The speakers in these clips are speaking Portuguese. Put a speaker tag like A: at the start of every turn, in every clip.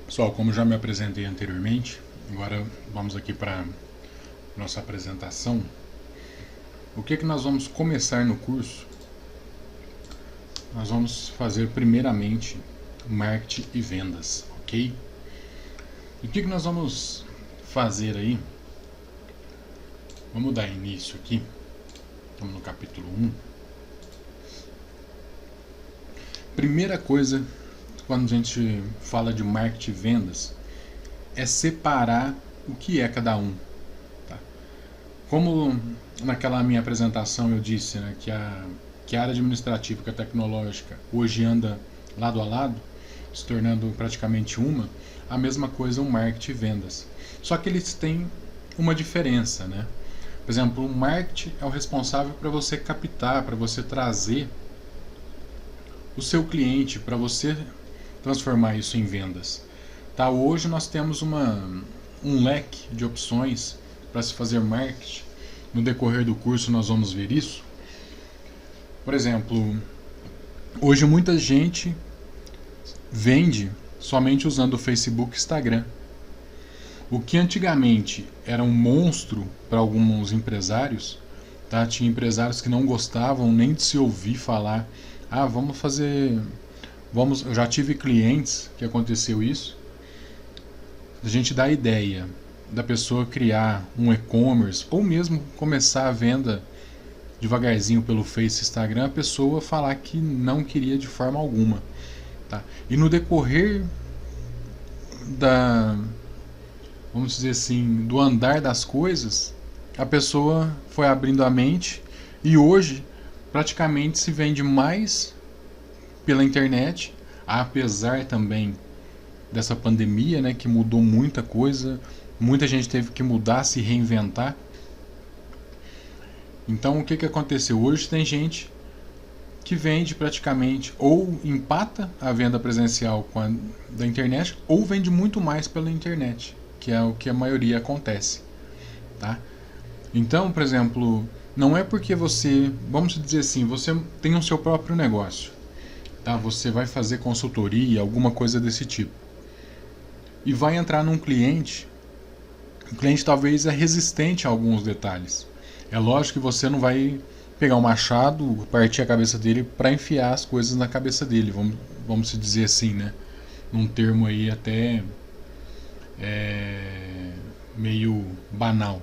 A: Pessoal, como já me apresentei anteriormente, agora vamos aqui para nossa apresentação. O que nós vamos começar no curso? Nós vamos fazer primeiramente marketing e vendas, ok? E o que nós vamos fazer aí? Vamos dar início aqui. Estamos no capítulo 1. Primeira coisa, quando a gente fala de marketing e vendas, é separar o que é cada um. Tá? Como naquela minha apresentação eu disse, né, que a área administrativa e a tecnológica hoje anda lado a lado, se tornando praticamente uma, a mesma coisa o marketing e vendas. Só que eles têm uma diferença, né? Por exemplo, o marketing é o responsável para você captar, para você trazer o seu cliente, para você transformar isso em vendas. Tá? Hoje nós temos um leque de opções para se fazer marketing. No decorrer do curso nós vamos ver isso. Por exemplo, hoje muita gente vende somente usando o Facebook e Instagram. O que antigamente era um monstro para alguns empresários, tá? Tinha empresários que não gostavam nem de se ouvir falar. Eu já tive clientes que aconteceu isso. A gente dá a ideia da pessoa criar um e-commerce ou mesmo começar a venda devagarzinho pelo Face e Instagram, a pessoa falar que não queria de forma alguma. Tá? E no decorrer vamos dizer assim, do andar das coisas, a pessoa foi abrindo a mente e hoje praticamente se vende mais pela internet, apesar também dessa pandemia, né, que mudou muita coisa, muita gente teve que mudar, se reinventar. Então o que aconteceu? Hoje tem gente que vende praticamente ou empata a venda presencial com a da internet ou vende muito mais pela internet, que é o que a maioria acontece, tá? Então, por exemplo, não é porque você, vamos dizer assim, você tem o seu próprio negócio, tá? Você vai fazer consultoria, alguma coisa desse tipo, e vai entrar num cliente, o cliente talvez é resistente a alguns detalhes. É lógico que você não vai pegar um machado, partir a cabeça dele para enfiar as coisas na cabeça dele, vamos se dizer assim, né? Num termo aí até meio banal.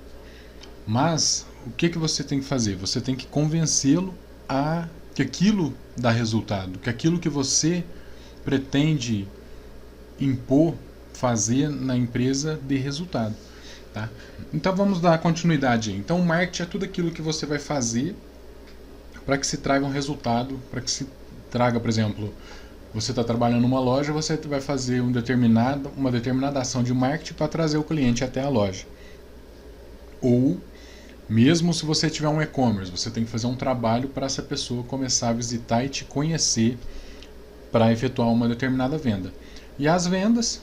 A: Mas o que você tem que fazer? Você tem que convencê-lo a que aquilo dá resultado, que aquilo que você pretende impor, fazer na empresa dê resultado. Tá? Então vamos dar continuidade aí. Então o marketing é tudo aquilo que você vai fazer para que se traga um resultado, para que se traga, por exemplo, você está trabalhando numa loja, você vai fazer uma determinada ação de marketing para trazer o cliente até a loja. Ou mesmo se você tiver um e-commerce, você tem que fazer um trabalho para essa pessoa começar a visitar e te conhecer para efetuar uma determinada venda. E as vendas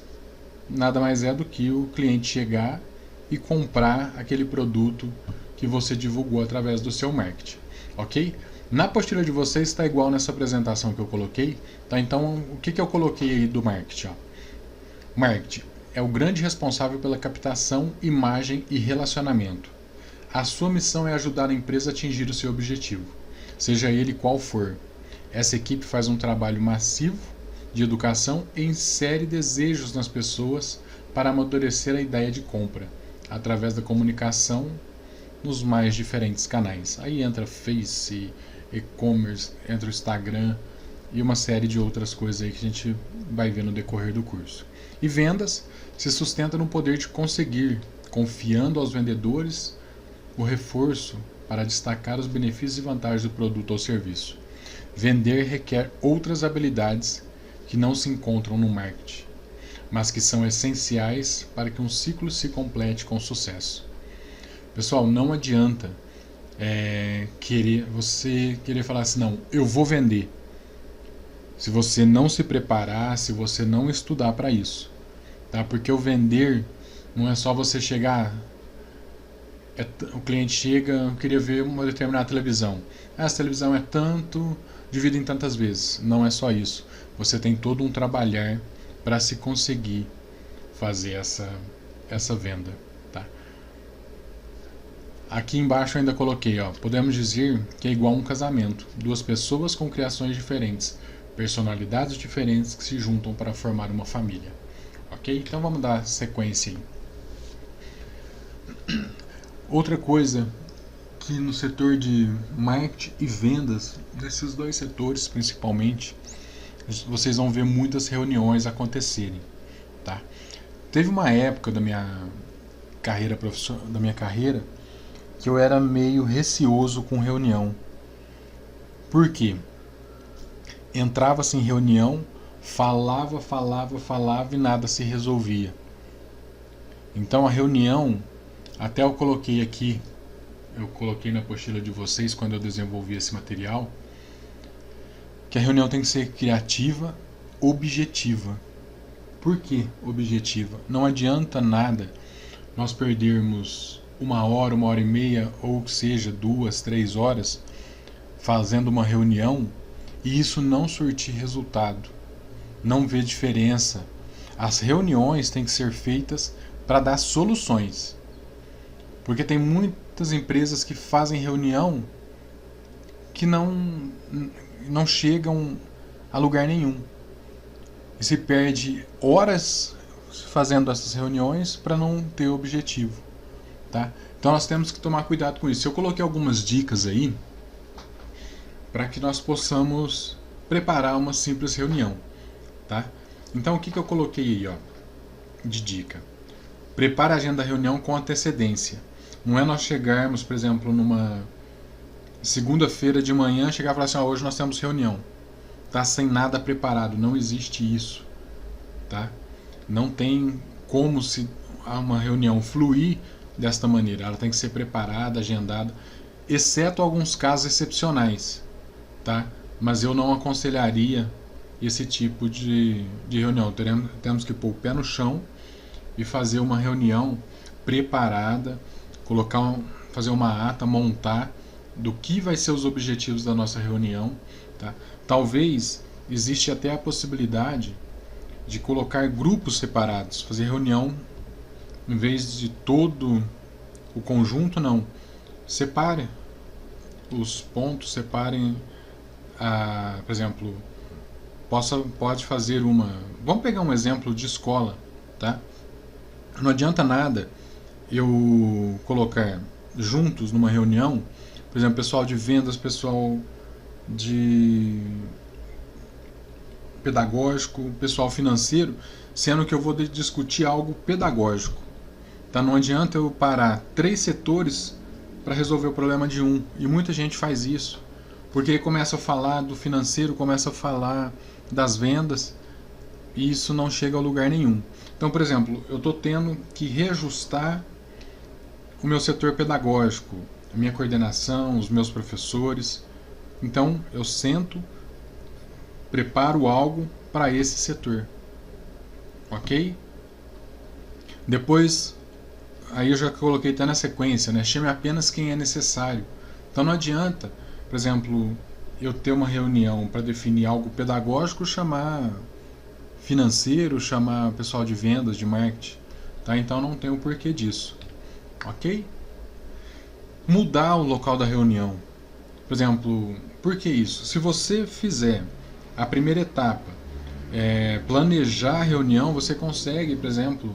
A: nada mais é do que o cliente chegar e comprar aquele produto que você divulgou através do seu marketing, ok? Na apostila de vocês está igual nessa apresentação que eu coloquei, tá? Então o que eu coloquei aí do marketing? Ó? Marketing é o grande responsável pela captação, imagem e relacionamento. A sua missão é ajudar a empresa a atingir o seu objetivo, seja ele qual for. Essa equipe faz um trabalho massivo de educação e insere desejos nas pessoas para amadurecer a ideia de compra, através da comunicação nos mais diferentes canais. Aí entra Face, e-commerce, entra o Instagram e uma série de outras coisas aí que a gente vai ver no decorrer do curso. E vendas se sustenta no poder de conseguir, confiando aos vendedores, o reforço para destacar os benefícios e vantagens do produto ou serviço. Vender requer outras habilidades que não se encontram no marketing, mas que são essenciais para que um ciclo se complete com sucesso. Pessoal, não adianta você querer falar assim, não, eu vou vender, se você não se preparar, se você não estudar para isso, tá? Porque o vender não é só você chegar, o cliente chega, eu queria ver uma determinada televisão. Essa televisão é tanto, divide em tantas vezes. Não é só isso. Você tem todo um trabalhar para se conseguir fazer essa venda, tá? Aqui embaixo eu ainda coloquei, ó, podemos dizer que é igual a um casamento, duas pessoas com criações diferentes, personalidades diferentes que se juntam para formar uma família. Ok? Então vamos dar sequência aí. Outra coisa que no setor de marketing e vendas, desses dois setores principalmente, vocês vão ver muitas reuniões acontecerem, tá? Teve uma época da minha carreira que eu era meio receoso com reunião. Por quê? Entrava-se em reunião, falava e nada se resolvia. Então a reunião, até eu coloquei aqui, eu coloquei na apostila de vocês quando eu desenvolvi esse material, que a reunião tem que ser criativa, objetiva. Por que objetiva? Não adianta nada nós perdermos 1 hora e meia, ou que seja 2, 3 horas, fazendo uma reunião e isso não surtir resultado, não ver diferença. As reuniões têm que ser feitas para dar soluções, porque tem muitas empresas que fazem reunião que não chegam a lugar nenhum. E se perde horas fazendo essas reuniões para não ter objetivo, tá? Então nós temos que tomar cuidado com isso. Eu coloquei algumas dicas aí para que nós possamos preparar uma simples reunião, tá? Então o que eu coloquei aí, ó, de dica? Prepare a agenda da reunião com antecedência. Não é nós chegarmos, por exemplo, numa segunda-feira de manhã, chegar e falar assim, ó, hoje nós temos reunião. Tá sem nada preparado, não existe isso, tá? Não tem como se uma reunião fluir desta maneira. Ela tem que ser preparada, agendada, exceto alguns casos excepcionais, tá? Mas eu não aconselharia esse tipo de reunião. Temos que pôr o pé no chão e fazer uma reunião preparada, fazer uma ata, montar do que vai ser os objetivos da nossa reunião, tá? Talvez existe até a possibilidade de colocar grupos separados, fazer reunião em vez de todo o conjunto, não. Separe os pontos, separem, por exemplo, pode fazer uma... Vamos pegar um exemplo de escola, tá? Não adianta nada eu colocar juntos numa reunião, por exemplo, pessoal de vendas, pessoal de pedagógico, pessoal financeiro, sendo que eu vou discutir algo pedagógico, tá? Não adianta eu parar 3 setores para resolver o problema de um, e muita gente faz isso, porque começa a falar do financeiro, começa a falar das vendas, e isso não chega a lugar nenhum. Então, por exemplo, eu estou tendo que reajustar o meu setor pedagógico, a minha coordenação, os meus professores. Então, eu sento, preparo algo para esse setor, ok? Depois, aí eu já coloquei até na sequência, né? Chame apenas quem é necessário. Então não adianta, por exemplo, eu ter uma reunião para definir algo pedagógico, chamar financeiro, chamar pessoal de vendas, de marketing, tá? Então não tem o porquê disso, ok? Mudar o local da reunião, por exemplo, por que isso? Se você fizer a primeira etapa, planejar a reunião, você consegue, por exemplo,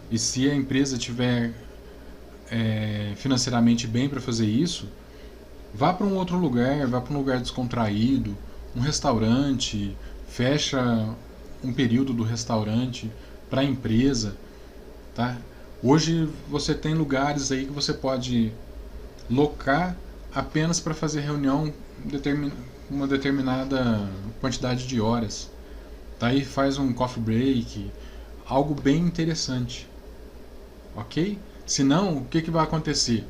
A: e se a empresa tiver financeiramente bem para fazer isso, vá para um outro lugar, vá para um lugar descontraído, um restaurante, fecha um período do restaurante para a empresa, tá? Hoje você tem lugares aí que você pode locar apenas para fazer reunião uma determinada quantidade de horas, tá? Aí faz um coffee break, algo bem interessante, ok? Senão, o que vai acontecer?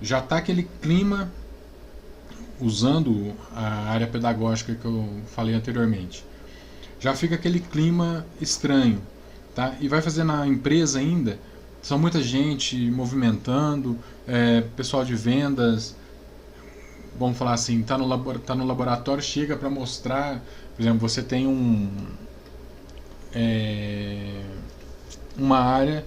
A: Já está aquele clima, usando a área pedagógica que eu falei anteriormente, já fica aquele clima estranho, tá? E vai fazer na empresa ainda, são muita gente movimentando, pessoal de vendas, vamos falar assim, tá no laboratório, chega para mostrar, por exemplo, você tem uma área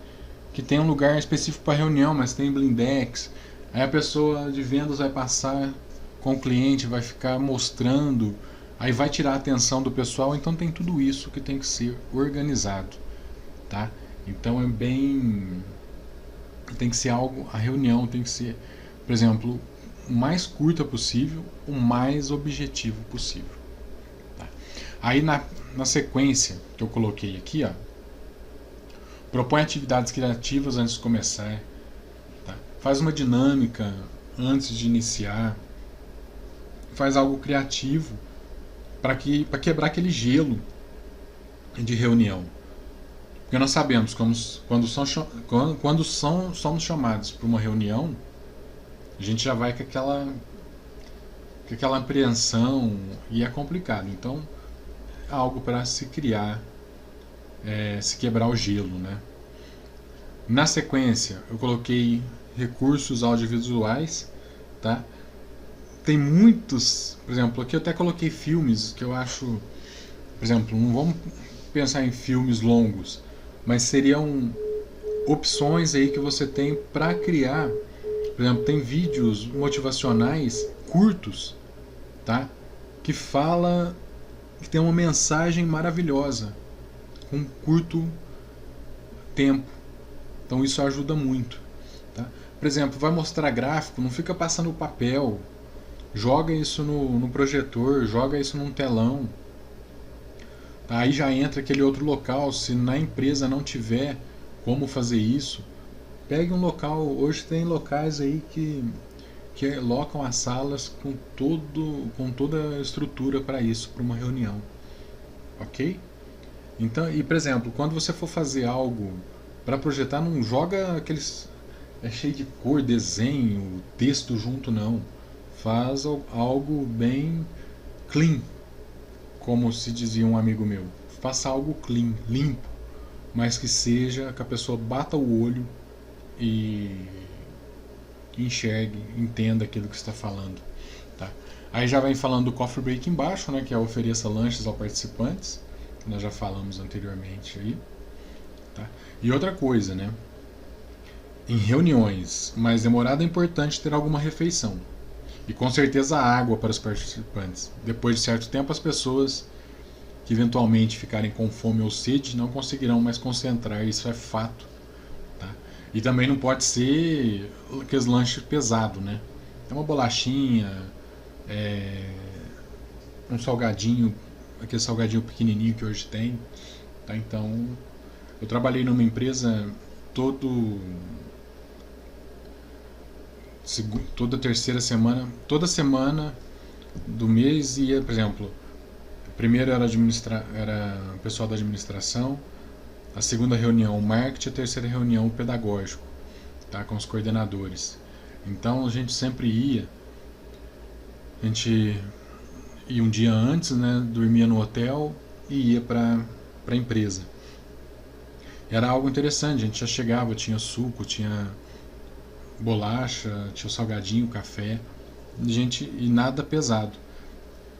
A: que tem um lugar específico para reunião, mas tem blindex. Aí a pessoa de vendas vai passar com o cliente, vai ficar mostrando, aí vai tirar a atenção do pessoal. Então tem tudo isso que tem que ser organizado, tá? Então é bem, tem que ser algo, a reunião tem que ser, por exemplo, o mais curta possível, o mais objetivo possível, tá? Aí na sequência que eu coloquei aqui, ó, propõe atividades criativas antes de começar, tá? Faz uma dinâmica antes de iniciar, faz algo criativo para quebrar aquele gelo de reunião. Porque nós sabemos somos chamados para uma reunião, a gente já vai com aquela apreensão e é complicado. Então, é algo para se criar, se quebrar o gelo, né? Na sequência, eu coloquei recursos audiovisuais, tá? Tem muitos, por exemplo, aqui eu até coloquei filmes que eu acho, por exemplo, não vamos pensar em filmes longos, mas seriam opções aí que você tem para criar. Por exemplo, tem vídeos motivacionais curtos, tá? Que tem uma mensagem maravilhosa com curto tempo. Então isso ajuda muito, tá? Por exemplo, vai mostrar gráfico, não fica passando o papel, joga isso no projetor, joga isso num telão. Tá? Aí já entra aquele outro local, se na empresa não tiver como fazer isso, pegue um local. Hoje tem locais aí que locam as salas com toda a estrutura para isso, para uma reunião, ok? Então, e por exemplo, quando você for fazer algo para projetar, não joga aqueles cheio de cor, desenho, texto junto, não. Faz algo bem clean, como se dizia um amigo meu. Faça algo clean, limpo, mas que seja que a pessoa bata o olho e enxergue, entenda aquilo que está falando, tá? Aí já vem falando do coffee break embaixo, né, que é ofereça lanches aos participantes, que nós já falamos anteriormente aí, tá? E outra coisa, né, em reuniões mais demoradas é importante ter alguma refeição e com certeza água para os participantes. Depois de certo tempo, as pessoas que eventualmente ficarem com fome ou sede não conseguirão mais concentrar, isso é fato, tá? E também não pode ser aqueles lanches pesados, né? É uma bolachinha, um salgadinho, aquele salgadinho pequenininho que hoje tem, tá? Então, eu trabalhei numa empresa toda terceira semana, toda semana do mês ia, por exemplo, primeiro era o pessoal da administração, a segunda reunião o marketing, a terceira reunião o pedagógico, tá, com os coordenadores. Então a gente sempre a gente ia um dia antes, né, dormia no hotel e ia para a empresa. Era algo interessante, a gente já chegava, tinha suco, tinha bolacha, tinha o salgadinho, café, e nada pesado.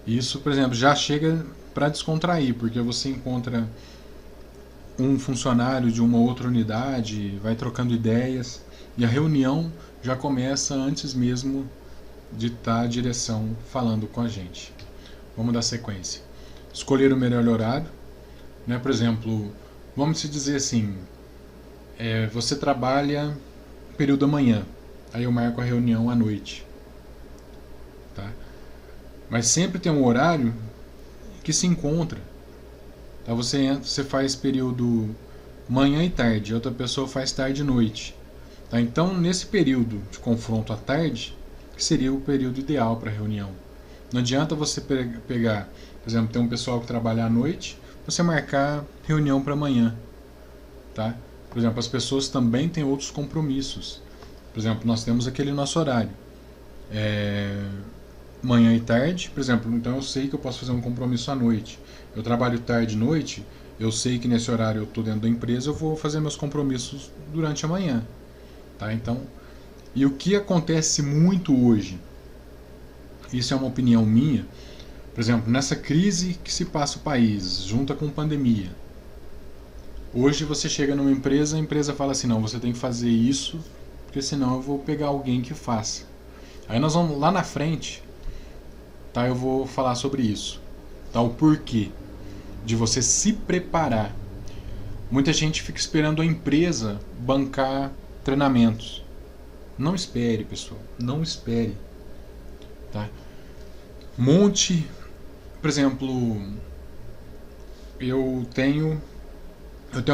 A: Isso, por exemplo, já chega para descontrair, porque você encontra um funcionário de uma outra unidade, vai trocando ideias, e a reunião já começa antes mesmo de estar a direção falando com a gente. Vamos dar sequência. Escolher o melhor horário, né? Por exemplo, vamos se dizer assim, você trabalha período da manhã, aí eu marco a reunião à noite, tá? Mas sempre tem um horário que se encontra, tá? Você faz período manhã e tarde, outra pessoa faz tarde e noite, tá? Então nesse período de confronto à tarde, que seria o período ideal para a reunião. Não adianta você pegar, por exemplo, tem um pessoal que trabalha à noite, você marcar reunião para amanhã, tá? Por exemplo, as pessoas também têm outros compromissos. Por exemplo, nós temos aquele nosso horário. Manhã e tarde, por exemplo, então eu sei que eu posso fazer um compromisso à noite. Eu trabalho tarde e noite, eu sei que nesse horário eu estou dentro da empresa, eu vou fazer meus compromissos durante a manhã. Tá? Então, e o que acontece muito hoje, isso é uma opinião minha, por exemplo, nessa crise que se passa o país, junta com pandemia, Hoje você chega numa empresa, a empresa fala assim, não, você tem que fazer isso, porque senão eu vou pegar alguém que faça. Aí nós vamos lá na frente, tá? Eu vou falar sobre isso, tá? O porquê de você se preparar. Muita gente fica esperando a empresa bancar treinamentos. Não espere, pessoal, não espere, tá? Monte, por exemplo, eu tenho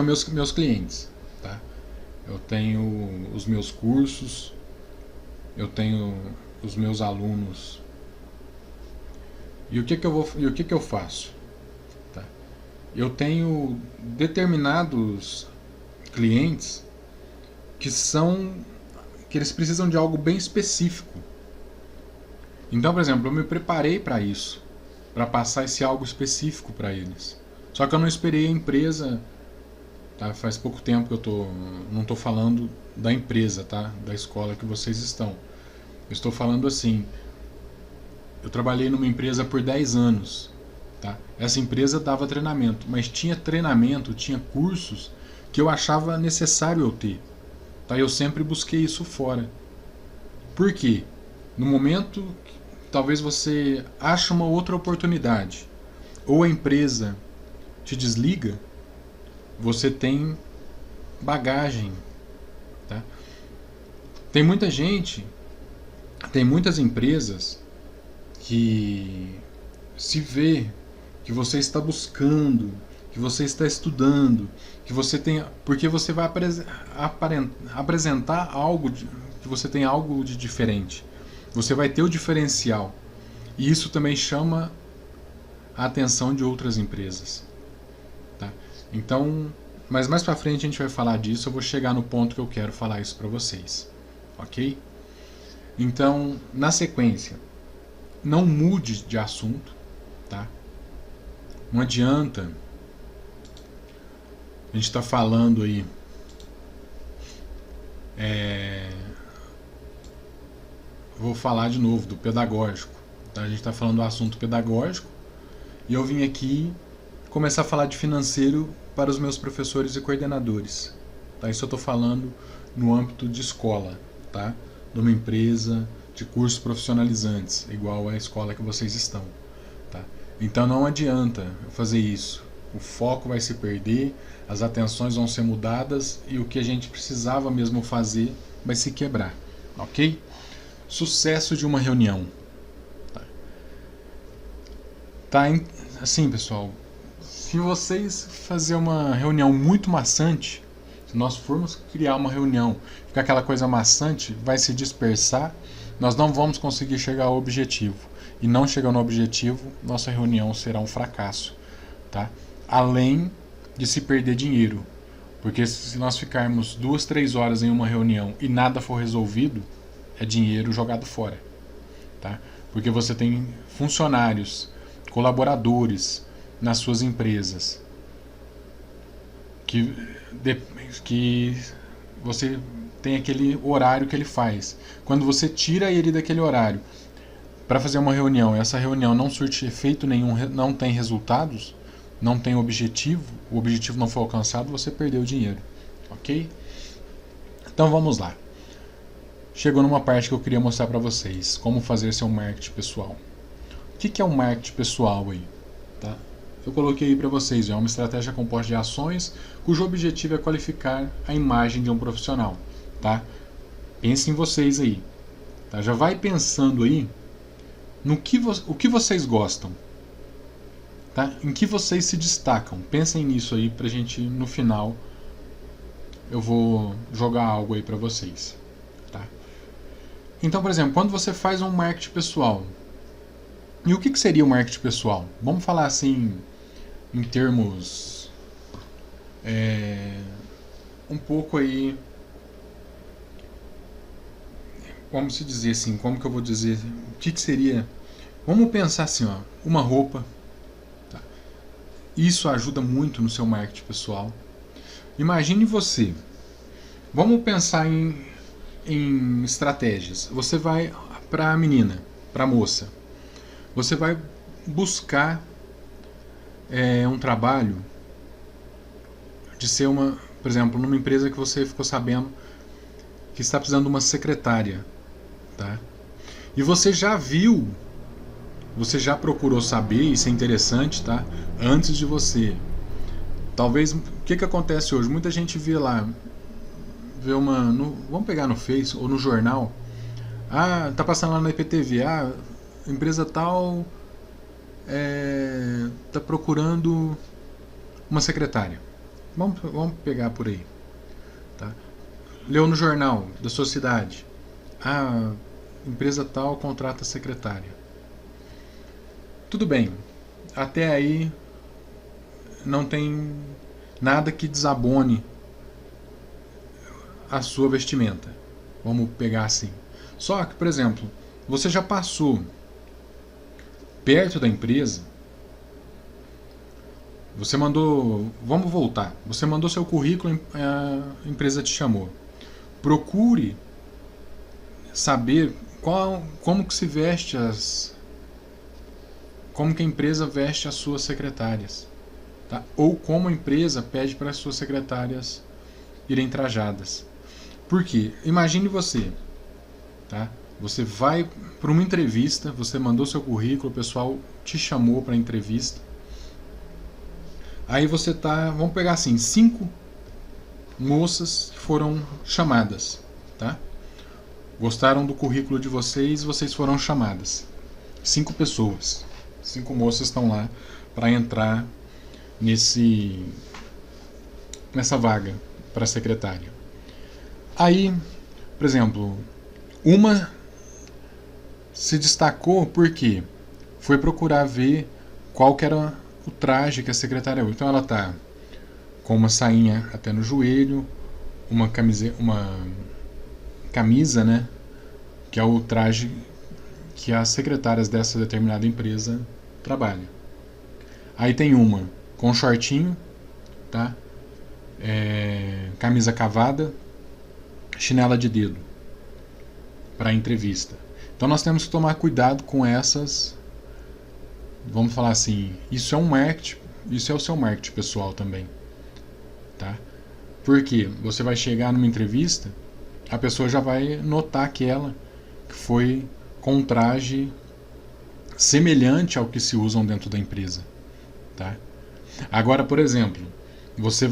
A: meus clientes, tá? Eu tenho os meus cursos, eu tenho os meus alunos. E o que que eu faço? Tá? Eu tenho determinados clientes que eles precisam de algo bem específico. Então, por exemplo, eu me preparei para isso, para passar esse algo específico para eles. Só que eu não esperei a empresa, tá? Faz pouco tempo que não estou falando da empresa, tá? Da escola que vocês estão. Eu estou falando assim, eu trabalhei numa empresa por 10 anos, tá? Essa empresa dava treinamento, mas tinha treinamento, tinha cursos que eu achava necessário eu ter, tá? Eu sempre busquei isso fora. Por quê? No momento talvez você ache uma outra oportunidade, ou a empresa te desliga, você tem bagagem, tá? Tem muita gente, tem muitas empresas que se vê que você está buscando, que você está estudando, que você tem, porque você vai apresentar algo que você tem algo de diferente. Você vai ter o diferencial. E isso também chama a atenção de outras empresas, tá? Então, mas mais pra frente a gente vai falar disso, eu vou chegar no ponto que eu quero falar isso para vocês. OK? Então, na sequência, não mude de assunto, tá? Não adianta a gente tá falando aí vou falar de novo do pedagógico, tá? A gente está falando do assunto pedagógico e eu vim aqui começar a falar de financeiro para os meus professores e coordenadores, tá? Isso eu estou falando no âmbito de escola, tá? De uma empresa, de cursos profissionalizantes, igual a escola que vocês estão, tá? Então não adianta fazer isso. O foco vai se perder, as atenções vão ser mudadas e o que a gente precisava mesmo fazer vai se quebrar, ok? Sucesso de uma reunião. Tá, assim, pessoal, se vocês fazer uma reunião muito maçante, se nós formos criar uma reunião, ficar aquela coisa maçante, vai se dispersar, nós não vamos conseguir chegar ao objetivo. E não chegando ao objetivo, nossa reunião será um fracasso, tá? Além de se perder dinheiro. Porque se nós ficarmos 2, 3 horas em uma reunião e nada for resolvido, é dinheiro jogado fora, tá? Porque você tem funcionários, colaboradores nas suas empresas que você tem aquele horário que ele faz. Quando você tira ele daquele horário para fazer uma reunião, essa reunião não surte efeito nenhum, não tem resultados, não tem objetivo, o objetivo não foi alcançado, você perdeu o dinheiro, ok? Então vamos lá. Chegou numa parte que eu queria mostrar para vocês, como fazer seu marketing pessoal. O que é um marketing pessoal aí? Tá? Eu coloquei aí para vocês, é uma estratégia composta de ações cujo objetivo é qualificar a imagem de um profissional, tá? Pense em vocês aí, tá? Já vai pensando aí no o que vocês gostam, tá? Em que vocês se destacam. Pensem nisso aí pra gente, no final, eu vou jogar algo aí pra vocês, tá? Então, por exemplo, quando você faz um marketing pessoal, e o que seria o marketing pessoal? Vamos falar assim, em termos um pouco aí, como se dizer assim, como que eu vou dizer, o que seria, vamos pensar assim, ó, uma roupa, tá? Isso ajuda muito no seu marketing pessoal. Imagine você, vamos pensar em estratégias. Você vai para a menina, para a moça, você vai buscar um trabalho de ser por exemplo, numa empresa que você ficou sabendo que está precisando de uma secretária, tá? E você já viu, você já procurou saber, isso é interessante, tá? Antes de você. Talvez, o que acontece hoje? Muita gente vê lá, vamos pegar no Face ou no jornal, tá passando lá na IPTV, empresa tal tá procurando uma secretária. Vamos pegar por aí, tá? Leu no jornal da sua cidade, empresa tal contrata secretária. Tudo bem, até aí não tem nada que desabone a sua vestimenta. Vamos pegar assim. Só que, por exemplo, você já passou perto da empresa, você mandou, vamos voltar, você mandou seu currículo, a empresa te chamou. Procure saber como que se veste como que a empresa veste as suas secretárias, tá? Ou como a empresa pede para as suas secretárias irem trajadas. Por quê? Imagine você, tá? Você vai para uma entrevista, você mandou seu currículo, o pessoal te chamou para a entrevista. Aí você vamos pegar assim, 5 moças foram chamadas, tá? Gostaram do currículo de vocês, vocês foram chamadas. 5 pessoas, 5 moças estão lá para entrar nessa vaga para secretária. Aí, por exemplo, uma se destacou porque foi procurar ver qual que era o traje que a secretária usa. Então ela tá com uma sainha até no joelho, uma camisa, né, que é o traje que as secretárias dessa determinada empresa trabalham. Aí tem uma com shortinho, tá? Camisa cavada, chinela de dedo para entrevista. Então nós temos que tomar cuidado com essas, vamos falar assim, isso é um marketing, isso é o seu marketing pessoal também, tá? Porque você vai chegar numa entrevista, a pessoa já vai notar aquela que foi com um traje semelhante ao que se usam dentro da empresa, tá? Agora, por exemplo, você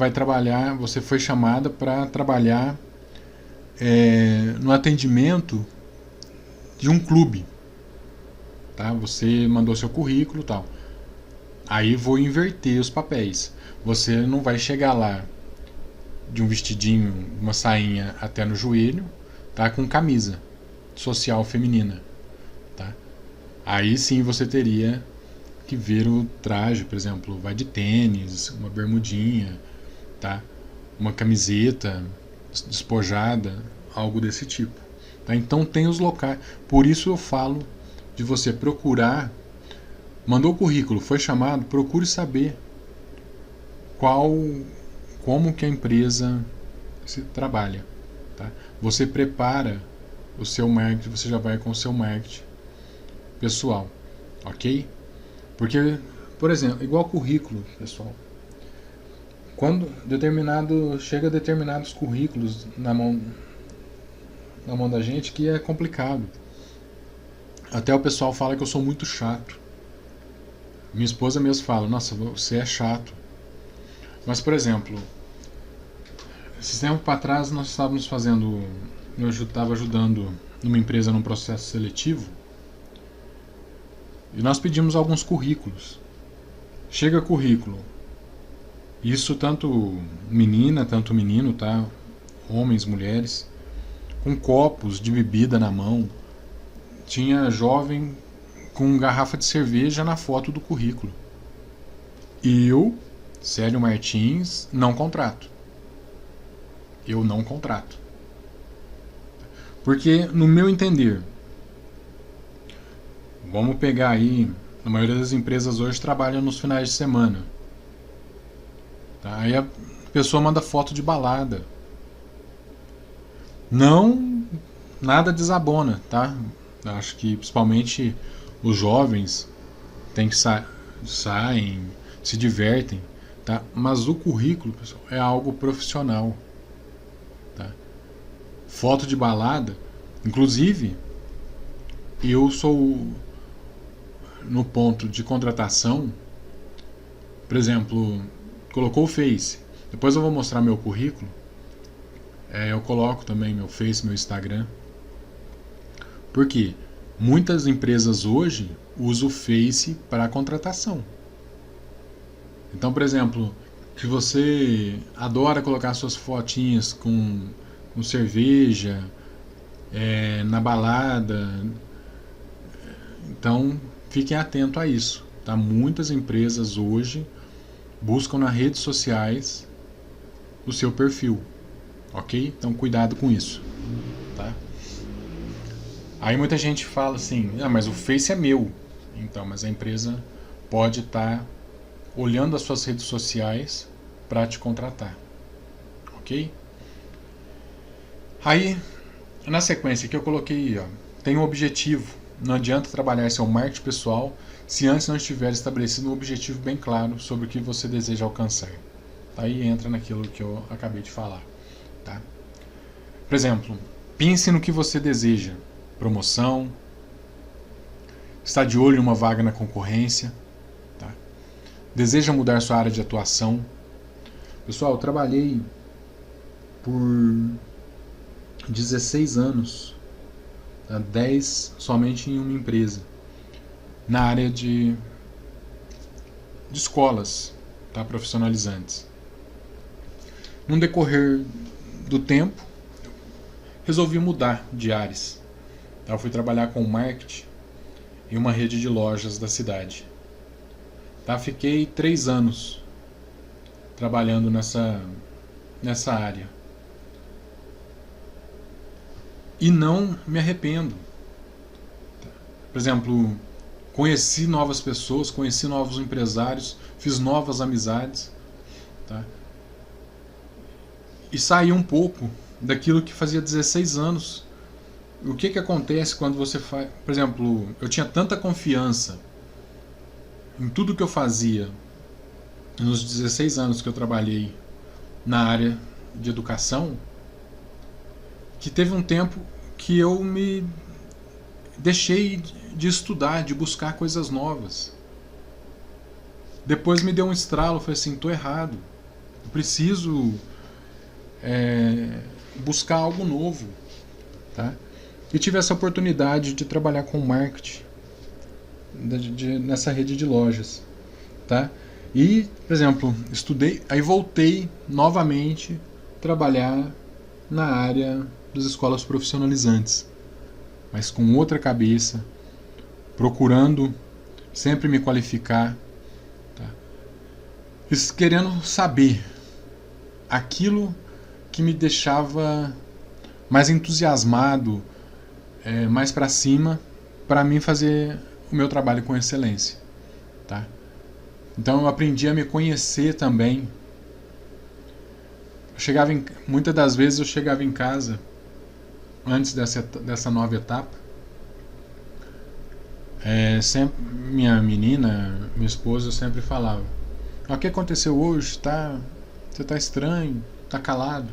A: foi chamada para trabalhar no atendimento de um clube, tá? Você mandou seu currículo e tal. Aí vou inverter os papéis. Você não vai chegar lá de um vestidinho, uma sainha até no joelho, tá? Com camisa social feminina, tá? Aí sim você teria que ver o traje, por exemplo, vai de tênis, uma bermudinha, tá? Uma camiseta despojada, algo desse tipo, tá? Então tem os locais. Por isso eu falo de você procurar. Mandou o currículo, foi chamado, procure saber como que a empresa se trabalha, tá? Você prepara o seu marketing, você já vai com o seu marketing pessoal, ok? Porque, por exemplo, igual currículo, pessoal, quando chega determinados currículos na mão da gente, que é complicado. Até o pessoal fala que eu sou muito chato. Minha esposa mesmo fala, nossa, você é chato. Mas, por exemplo, esse tempo para trás nós estávamos eu estava ajudando numa empresa num processo seletivo, e nós pedimos alguns currículos. Chega currículo, isso tanto menina, tanto menino, tá? Homens, mulheres, com copos de bebida na mão. Tinha jovem com garrafa de cerveja na foto do currículo. E eu, Célio Martins, não contrato. Eu não contrato. Porque, no meu entender, vamos pegar aí, a maioria das empresas hoje trabalham nos finais de semana. Tá? Aí a pessoa manda foto de balada. Não, nada desabona, tá? Acho que principalmente os jovens saem, se divertem, tá? Mas o currículo, pessoal, é algo profissional, tá? Foto de balada, inclusive, eu sou no ponto de contratação, por exemplo, colocou o Face, depois eu vou mostrar meu currículo, eu coloco também meu Face, meu Instagram, porque muitas empresas hoje usam o Face para contratação. Então, por exemplo, se você adora colocar suas fotinhas com cerveja na balada, então fiquem atentos a isso, tá? Muitas empresas hoje buscam nas redes sociais o seu perfil, ok? Então cuidado com isso, tá? Aí muita gente fala assim, mas o Face é meu. Então, mas a empresa pode estar olhando as suas redes sociais para te contratar, ok? Aí, na sequência que eu coloquei, tem um objetivo. Não adianta trabalhar seu marketing pessoal se antes não estiver estabelecido um objetivo bem claro sobre o que você deseja alcançar. Aí entra naquilo que eu acabei de falar, tá? Por exemplo, pense no que você deseja. Promoção, está de olho em uma vaga na concorrência, tá? Deseja mudar sua área de atuação. Pessoal, eu trabalhei por 16 anos, tá? 10 somente em uma empresa, na área de escolas, tá? Profissionalizantes. No decorrer do tempo, resolvi mudar de áreas. Eu fui trabalhar com marketing em uma rede de lojas da cidade. Tá? Fiquei 3 anos trabalhando nessa área. E não me arrependo. Por exemplo, conheci novas pessoas, conheci novos empresários, fiz novas amizades. Tá? E saí um pouco daquilo que fazia 16 anos. O que acontece quando você faz... Por exemplo, eu tinha tanta confiança em tudo que eu fazia nos 16 anos que eu trabalhei na área de educação, que teve um tempo que eu me deixei de estudar, de buscar coisas novas. Depois me deu um estralo, eu falei assim, tô errado. Eu preciso buscar algo novo, tá? E tive essa oportunidade de trabalhar com marketing nessa rede de lojas, tá? E, por exemplo, estudei, aí voltei novamente a trabalhar na área das escolas profissionalizantes, mas com outra cabeça, procurando sempre me qualificar, tá? E querendo saber aquilo que me deixava mais entusiasmado, mais para cima, para mim fazer o meu trabalho com excelência, tá? Então eu aprendi a me conhecer também. Muitas das vezes eu chegava em casa antes dessa nova etapa. Sempre minha menina, minha esposa, sempre falava: o que aconteceu hoje? Você tá estranho, tá calado.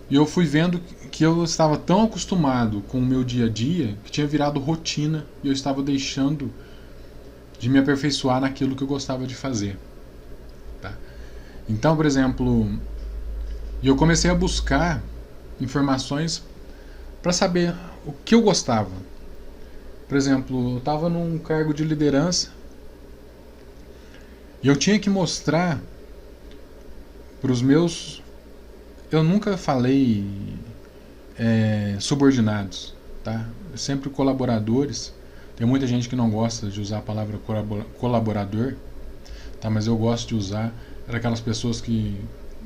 A: E eu fui vendo que eu estava tão acostumado com o meu dia a dia que tinha virado rotina e eu estava deixando de me aperfeiçoar naquilo que eu gostava de fazer, tá? Então, por exemplo, eu comecei a buscar informações para saber o que eu gostava. Por exemplo, eu estava num cargo de liderança e eu tinha que mostrar para os meus... Eu nunca falei subordinados, tá? Sempre colaboradores. Tem muita gente que não gosta de usar a palavra colaborador, tá? Mas eu gosto de usar. Era aquelas pessoas que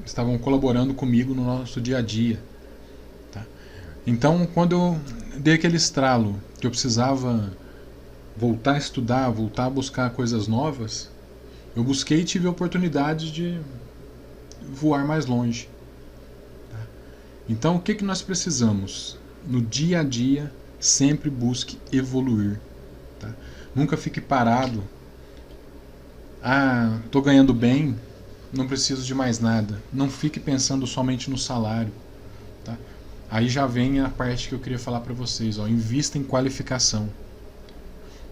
A: estavam colaborando comigo no nosso dia a dia, tá? Então, quando eu dei aquele estralo que eu precisava voltar a estudar, voltar a buscar coisas novas, eu busquei e tive a oportunidade de voar mais longe. Então, o que nós precisamos? No dia a dia, sempre busque evoluir, tá? Nunca fique parado Ah, estou ganhando bem, não preciso de mais nada. Não fique pensando somente no salário. Tá? Aí já vem a parte que eu queria falar para vocês. Ó, invista em qualificação.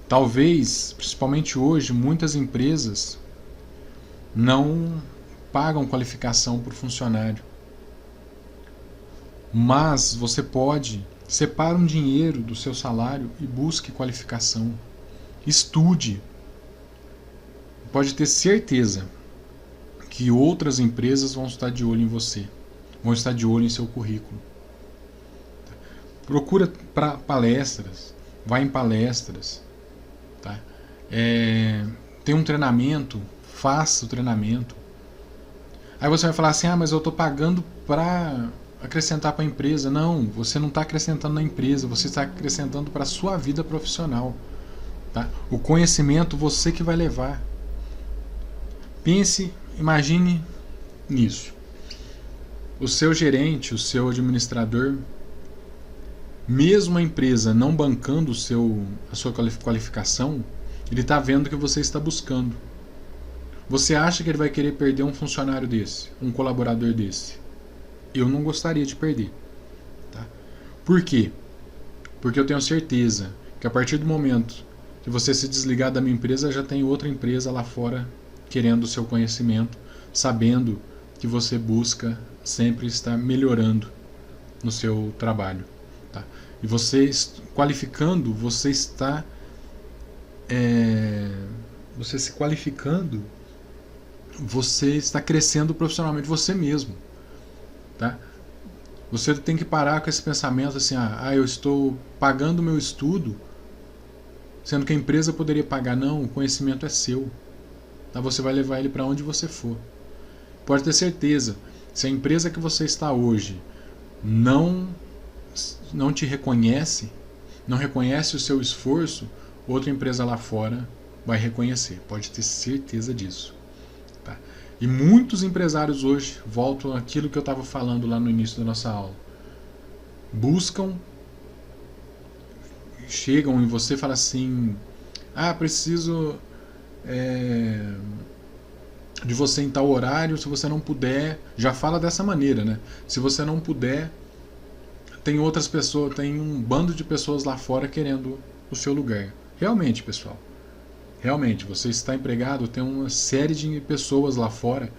A: Talvez, principalmente hoje, muitas empresas não pagam qualificação por funcionário. Mas você pode, separe um dinheiro do seu salário e busque qualificação. Estude. Pode ter certeza que outras empresas vão estar de olho em você, vão estar de olho em seu currículo. Procura palestras, vai em palestras, tá? Tem um treinamento, faça o treinamento. Aí você vai falar assim, mas eu estou pagando para acrescentar para a empresa. Não, você não está acrescentando na empresa, você está acrescentando para a sua vida profissional. Tá? O conhecimento você que vai levar. Pense, imagine nisso. O seu gerente, o seu administrador, mesmo a empresa não bancando a sua qualificação, ele está vendo o que você está buscando. Você acha que ele vai querer perder um funcionário desse, um colaborador desse? Eu não gostaria de perder. Tá? Por quê? Porque eu tenho certeza que a partir do momento que você se desligar da minha empresa, já tem outra empresa lá fora querendo o seu conhecimento, sabendo que você busca sempre estar melhorando no seu trabalho. Tá? E você qualificando, você está você se qualificando, você está crescendo profissionalmente você mesmo. Tá? Você tem que parar com esse pensamento assim, eu estou pagando o meu estudo, sendo que a empresa poderia pagar. Não, o conhecimento é seu. Tá? Você vai levar ele para onde você for. Pode ter certeza, se a empresa que você está hoje não te reconhece, não reconhece o seu esforço, outra empresa lá fora vai reconhecer. Pode ter certeza disso. Tá? E muitos empresários hoje, voltam àquilo que eu estava falando lá no início da nossa aula, chegam em você e falam assim, preciso de você em tal horário, se você não puder, já fala dessa maneira, né? Se você não puder, tem outras pessoas, tem um bando de pessoas lá fora querendo o seu lugar. Realmente, pessoal, realmente, você está empregado, tem uma série de pessoas lá fora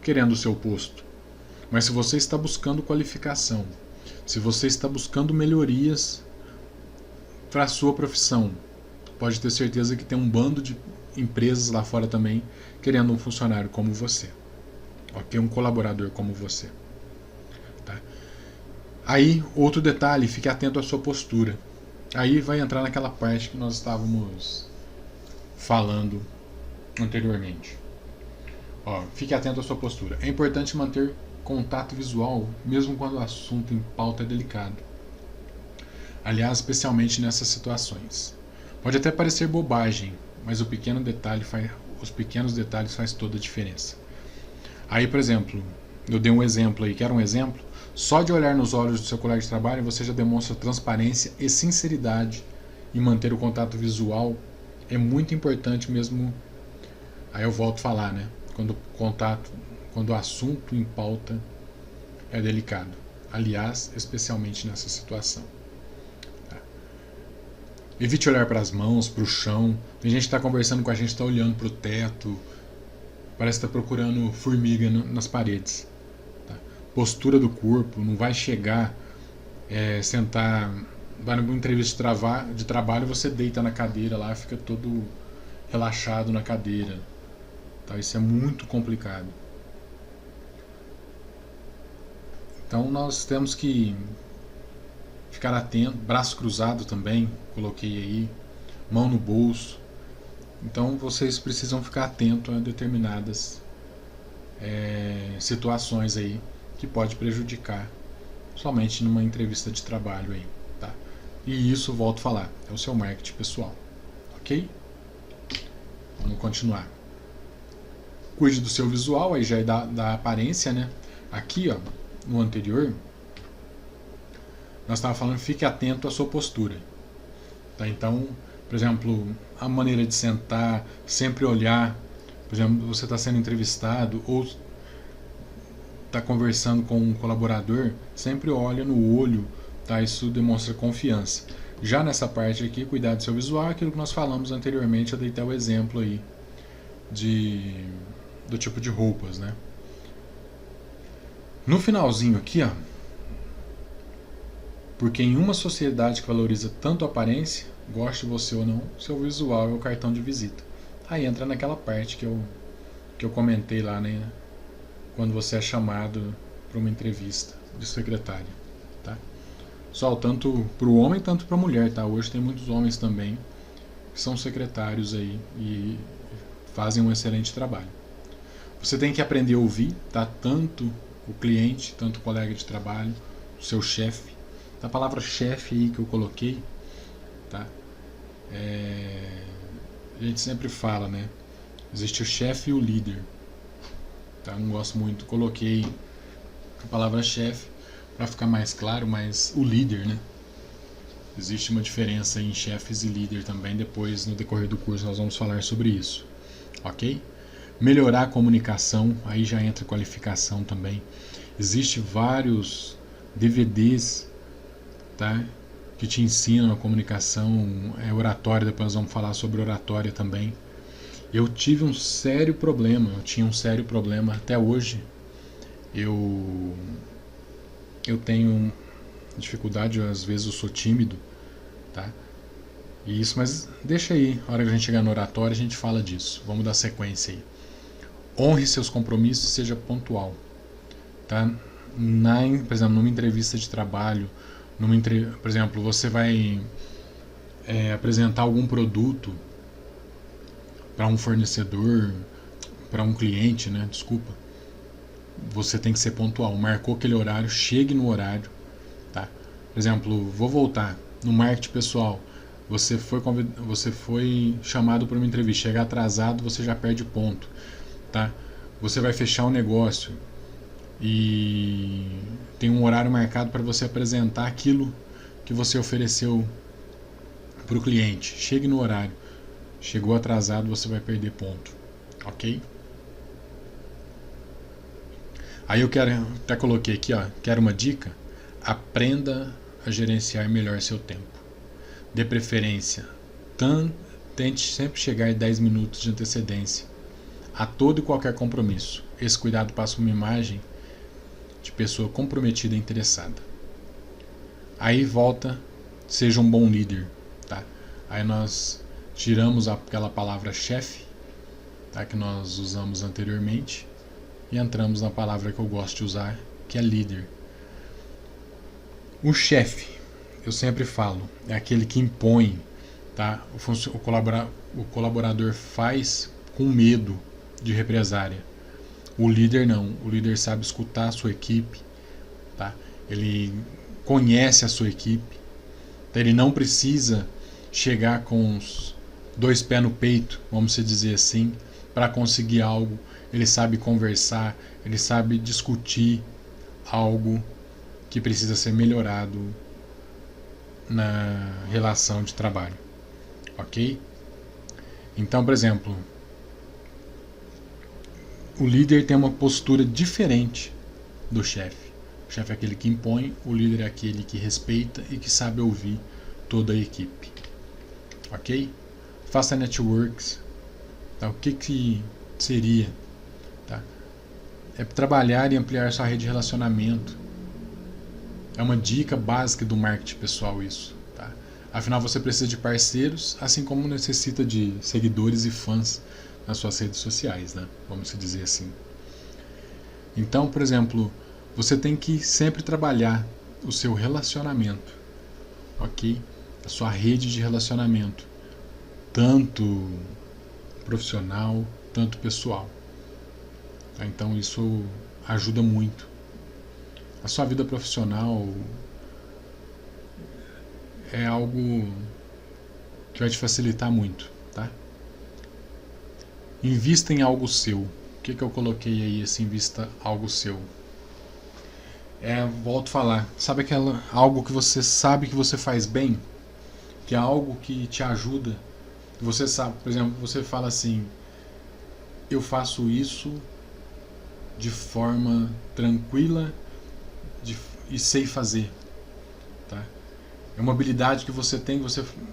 A: querendo o seu posto. Mas se você está buscando qualificação, se você está buscando melhorias para a sua profissão, pode ter certeza que tem um bando de empresas lá fora também querendo um funcionário como você, ok? Um colaborador como você. Tá? Aí, outro detalhe, fique atento à sua postura. Aí vai entrar naquela parte que nós estávamos falando anteriormente. Fique atento à sua postura. É importante manter contato visual, mesmo quando o assunto em pauta é delicado. Aliás, especialmente nessas situações. Pode até parecer bobagem, mas os pequenos detalhes faz toda a diferença. Aí, por exemplo, eu dei um exemplo aí, quer um exemplo? Só de olhar nos olhos do seu colega de trabalho, você já demonstra transparência e sinceridade em manter o contato visual. É muito importante mesmo. Aí eu volto a falar, né? Quando o assunto em pauta é delicado. Aliás, especialmente nessa situação. Evite olhar para as mãos, para o chão. Tem gente que está conversando com a gente, está olhando para o teto. Parece que está procurando formiga nas paredes. Tá? Postura do corpo, não vai chegar, sentar, vai numa entrevista de trabalho, você deita na cadeira lá, fica todo relaxado na cadeira. Tá? Isso é muito complicado. Então nós temos que ficar atento, braço cruzado também, coloquei aí, mão no bolso. Então vocês precisam ficar atentos a determinadas situações aí que pode prejudicar somente numa entrevista de trabalho aí, tá? E isso, volto a falar, é o seu marketing pessoal, ok? Vamos continuar. Cuide do seu visual, aí já é da aparência, né? Aqui, no anterior, nós estávamos falando, fique atento à sua postura. Tá? Então, por exemplo, a maneira de sentar, sempre olhar Por exemplo, você está sendo entrevistado ou está conversando com um colaborador, sempre olha no olho, tá? Isso demonstra confiança. Já nessa parte aqui, cuidar do seu visual, aquilo que nós falamos anteriormente, eu dei até o exemplo aí do tipo de roupas, né? No finalzinho aqui, ó, porque em uma sociedade que valoriza tanto a aparência, goste você ou não, seu visual é o cartão de visita. Aí entra naquela parte que eu comentei lá, né? Quando você é chamado para uma entrevista de secretária, tá? Só tanto para o homem, tanto para a mulher, tá? Hoje tem muitos homens também que são secretários aí e fazem um excelente trabalho. Você tem que aprender a ouvir, tá? Tanto o cliente, tanto o colega de trabalho, o seu chefe. A palavra chefe aí que eu coloquei, tá? A gente sempre fala, né? Existe o chefe e o líder. Tá? Não gosto muito. Coloquei a palavra chefe para ficar mais claro, mas o líder, né? Existe uma diferença em chefes e líder também. Depois, no decorrer do curso, nós vamos falar sobre isso. Ok? Melhorar a comunicação, aí já entra qualificação também. Existem vários DVDs, tá? Que te ensinam a comunicação, oratória. Depois nós vamos falar sobre oratória também. Eu tinha um sério problema até hoje. Eu tenho dificuldade, às vezes eu sou tímido, tá? Isso, mas deixa aí, a hora que a gente chegar no oratório a gente fala disso. Vamos dar sequência aí. Honre seus compromissos e seja pontual, tá? Por exemplo, numa entrevista de trabalho, por exemplo, você vai apresentar algum produto para um fornecedor, para um cliente, né? Desculpa. Você tem que ser pontual. Marcou aquele horário, chegue no horário, tá? Por exemplo, vou voltar no marketing pessoal. Você foi chamado para uma entrevista, chega atrasado, você já perde ponto, tá? Você vai fechar um negócio e tem um horário marcado para você apresentar aquilo que você ofereceu para o cliente. Chegue no horário. Chegou atrasado, você vai perder ponto, ok? Aí eu até coloquei aqui, ó, quero uma dica? Aprenda a gerenciar melhor seu tempo. Dê preferência. Tente sempre chegar 10 minutos de antecedência a todo e qualquer compromisso. Esse cuidado passa uma imagem de pessoa comprometida e interessada. Aí volta, seja um bom líder, tá? Aí nós tiramos aquela palavra chefe, tá, que nós usamos anteriormente, e entramos na palavra que eu gosto de usar, que é líder. O chefe, eu sempre falo, é aquele que impõe, tá? O colaborador faz com medo de represária. O líder não. O líder sabe escutar a sua equipe, tá? Ele conhece a sua equipe, tá? Ele não precisa chegar com os 2 pés no peito, vamos dizer assim, para conseguir algo. Ele sabe conversar, ele sabe discutir algo que precisa ser melhorado na relação de trabalho, ok? Então, por exemplo, o líder tem uma postura diferente do chefe. O chefe é aquele que impõe, o líder é aquele que respeita e que sabe ouvir toda a equipe, ok? Faça networks, tá? O que seria? Tá? É trabalhar e ampliar sua rede de relacionamento. É uma dica básica do marketing pessoal isso, tá? Afinal, você precisa de parceiros, assim como necessita de seguidores e fãs nas suas redes sociais, né? Vamos dizer assim. Então, por exemplo, você tem que sempre trabalhar o seu relacionamento, ok? A sua rede de relacionamento, tanto profissional, tanto pessoal. Tá? Então isso ajuda muito. A sua vida profissional é algo que vai te facilitar muito, tá? Invista em algo seu. O que eu coloquei aí, assim, invista algo seu? Volto a falar, sabe algo que você sabe que você faz bem? Que é algo que te ajuda? Você sabe, por exemplo, você fala assim, eu faço isso de forma tranquila e sei fazer, tá? É uma habilidade que você tem.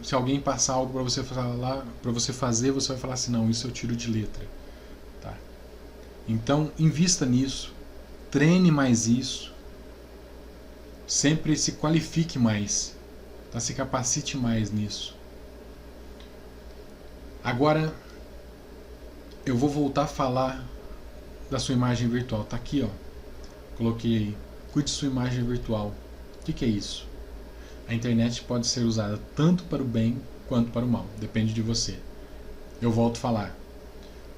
A: Se alguém passar algo para você falar, para você fazer, você vai falar assim: não, isso eu tiro de letra, tá? Então invista nisso, treine mais isso, sempre se qualifique mais, tá? Se capacite mais nisso. Agora eu vou voltar a falar da sua imagem virtual. Tá aqui, ó. Coloquei aí. Cuide de sua imagem virtual. O que é isso? A internet pode ser usada tanto para o bem quanto para o mal. Depende de você. Eu volto a falar.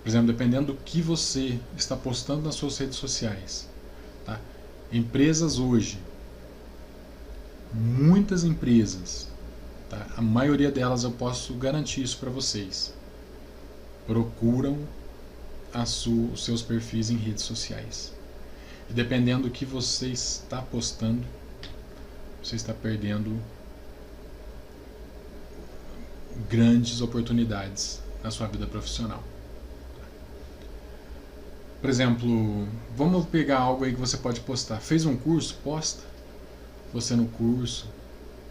A: Por exemplo, dependendo do que você está postando nas suas redes sociais. Tá? Empresas hoje, muitas empresas, tá? A maioria delas eu posso garantir isso para vocês, procuram os seus perfis em redes sociais. E dependendo do que você está postando, você está perdendo grandes oportunidades na sua vida profissional. Por exemplo, vamos pegar algo aí que você pode postar. Fez um curso? Posta você no curso,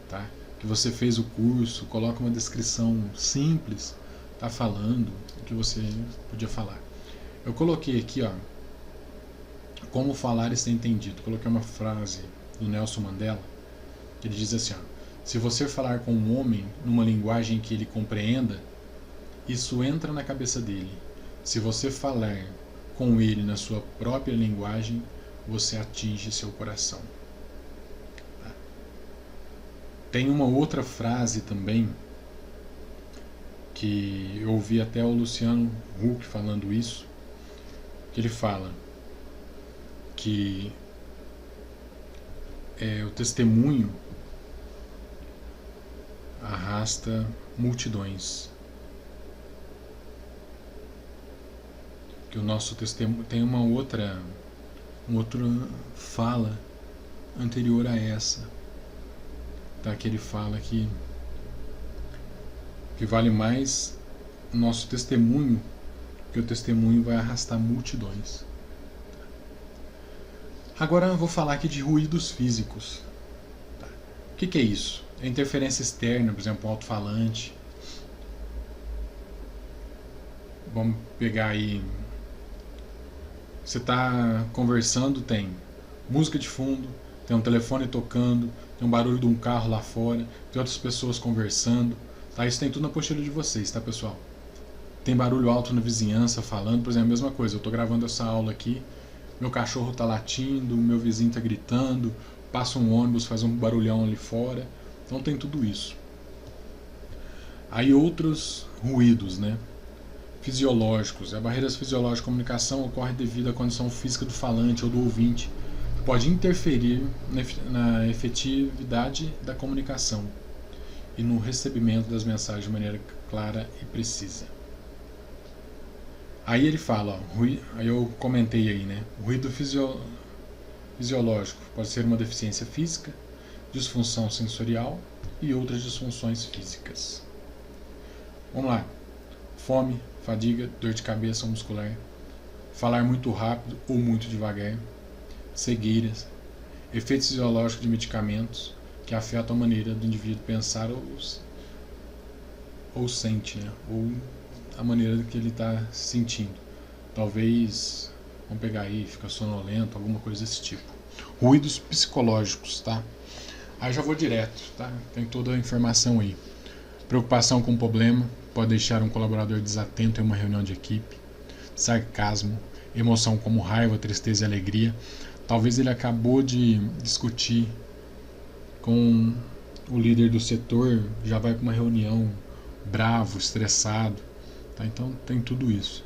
A: tá? Que você fez o curso, coloca uma descrição simples, tá, falando o que você podia falar. Eu coloquei aqui, ó, como falar e ser entendido. Coloquei uma frase do Nelson Mandela, que ele diz assim, ó: se você falar com um homem numa linguagem que ele compreenda, isso entra na cabeça dele. Se você falar com ele na sua própria linguagem, você atinge seu coração. Tá? Tem uma outra frase também, que eu ouvi até o Luciano Huck falando isso, que ele fala que o testemunho arrasta multidões. Que o nosso testemunho tem uma outra fala anterior a essa, tá? Que ele fala que vale mais o nosso testemunho, que o testemunho vai arrastar multidões. Agora eu vou falar aqui de ruídos físicos. Tá? O que é isso? É interferência externa, por exemplo, um alto-falante. Vamos pegar aí. Você está conversando, tem música de fundo, tem um telefone tocando, tem um barulho de um carro lá fora, tem outras pessoas conversando. Tá? Isso tem tudo na apostila de vocês, tá, pessoal? Tem barulho alto na vizinhança falando, por exemplo, a mesma coisa. Eu estou gravando essa aula aqui, meu cachorro está latindo, meu vizinho está gritando, passa um ônibus, faz um barulhão ali fora. Então tem tudo isso. Aí outros ruídos, né? Fisiológicos. A barreira fisiológica de comunicação ocorre devido à condição física do falante ou do ouvinte. Pode interferir na efetividade da comunicação e no recebimento das mensagens de maneira clara e precisa. Aí ele fala, ó, aí eu comentei aí, né? O ruído fisiológico pode ser uma deficiência física, disfunção sensorial e outras disfunções físicas. Vamos lá. Fome, fadiga, dor de cabeça muscular, falar muito rápido ou muito devagar, cegueiras, efeitos fisiológicos de medicamentos que afetam a maneira do indivíduo pensar ou sente, né? Ou a maneira que ele está se sentindo. Talvez, vamos pegar aí, fica sonolento, alguma coisa desse tipo. Ruídos psicológicos, tá? Aí já vou direto, tá? Tem toda a informação aí. Preocupação com o problema pode deixar um colaborador desatento em uma reunião de equipe. Sarcasmo, emoção como raiva, tristeza e alegria. Talvez ele acabou de discutir com o líder do setor, já vai para uma reunião bravo, estressado. Tá? Então tem tudo isso.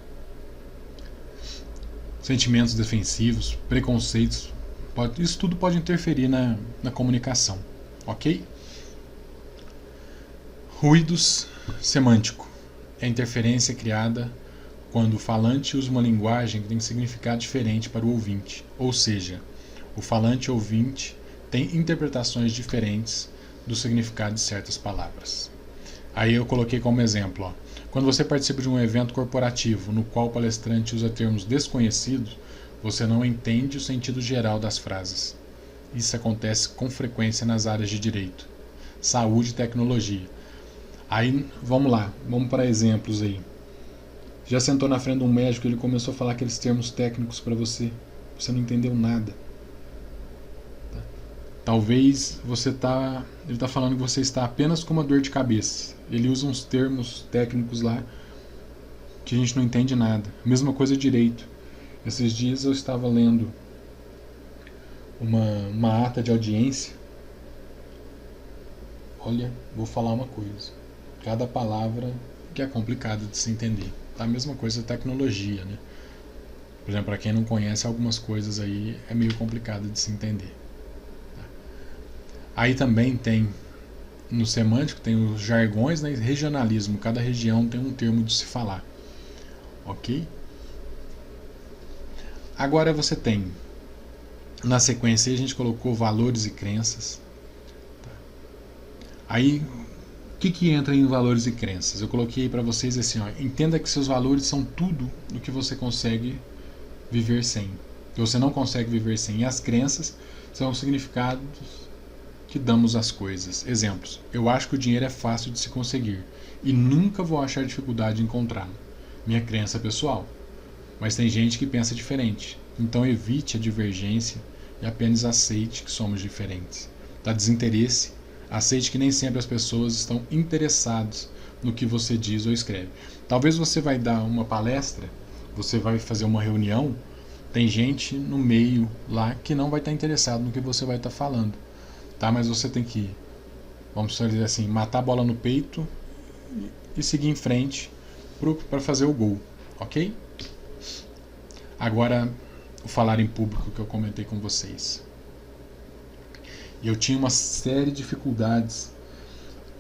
A: Sentimentos defensivos, preconceitos, isso tudo pode interferir na comunicação, ok? Ruídos semântico é a interferência criada quando o falante usa uma linguagem que tem significado diferente para o ouvinte, ou seja, o falante e o ouvinte têm interpretações diferentes do significado de certas palavras. Aí eu coloquei como exemplo, ó, Quando você participa de um evento corporativo no qual o palestrante usa termos desconhecidos, você não entende o sentido geral das frases. Isso acontece com frequência nas áreas de direito, saúde e tecnologia. Aí, vamos lá, vamos para exemplos aí. Já sentou na frente de um médico e ele começou a falar aqueles termos técnicos para você. Você não entendeu nada. Talvez ele está falando que você está apenas com uma dor de cabeça. Ele usa uns termos técnicos lá que a gente não entende nada. Mesma coisa direito. Esses dias eu estava lendo uma ata de audiência. Olha, vou falar uma coisa. Cada palavra que é complicada de se entender. A mesma coisa da tecnologia, né? Por exemplo, para quem não conhece, algumas coisas aí é meio complicado de se entender. Aí também tem, no semântico, tem os jargões, né, e regionalismo. Cada região tem um termo de se falar. Ok? Agora você tem, na sequência, a gente colocou valores e crenças. Aí, o que entra em valores e crenças? Eu coloquei para vocês assim, ó, entenda que seus valores são tudo do que você consegue viver sem. Que você não consegue viver sem. E as crenças são os significados que damos às coisas. Exemplos. Eu acho que o dinheiro é fácil de se conseguir e nunca vou achar dificuldade em encontrá-lo. Minha crença pessoal. Mas tem gente que pensa diferente. Então evite a divergência e apenas aceite que somos diferentes. Da desinteresse, aceite que nem sempre as pessoas estão interessadas no que você diz ou escreve. Talvez você vai dar uma palestra, você vai fazer uma reunião, tem gente no meio lá que não vai estar interessado no que você vai estar falando. Tá? Mas você tem que, vamos dizer assim, matar a bola no peito e seguir em frente para fazer o gol, ok? Agora, o falar em público que eu comentei com vocês. Eu tinha uma série de dificuldades.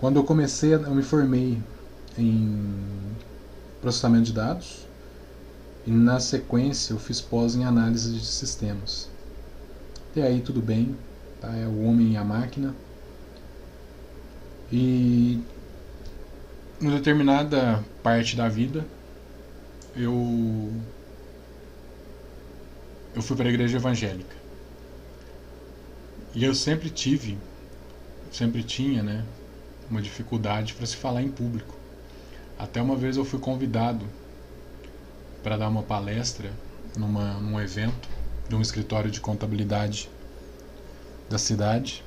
A: Quando eu comecei, eu me formei em processamento de dados e na sequência eu fiz pós em análise de sistemas. E aí tudo bem. É o homem e a máquina. E em determinada parte da vida eu fui para a igreja evangélica. E eu sempre tinha, né, uma dificuldade para se falar em público. Até uma vez eu fui convidado para dar uma palestra num evento de um escritório de contabilidade da cidade.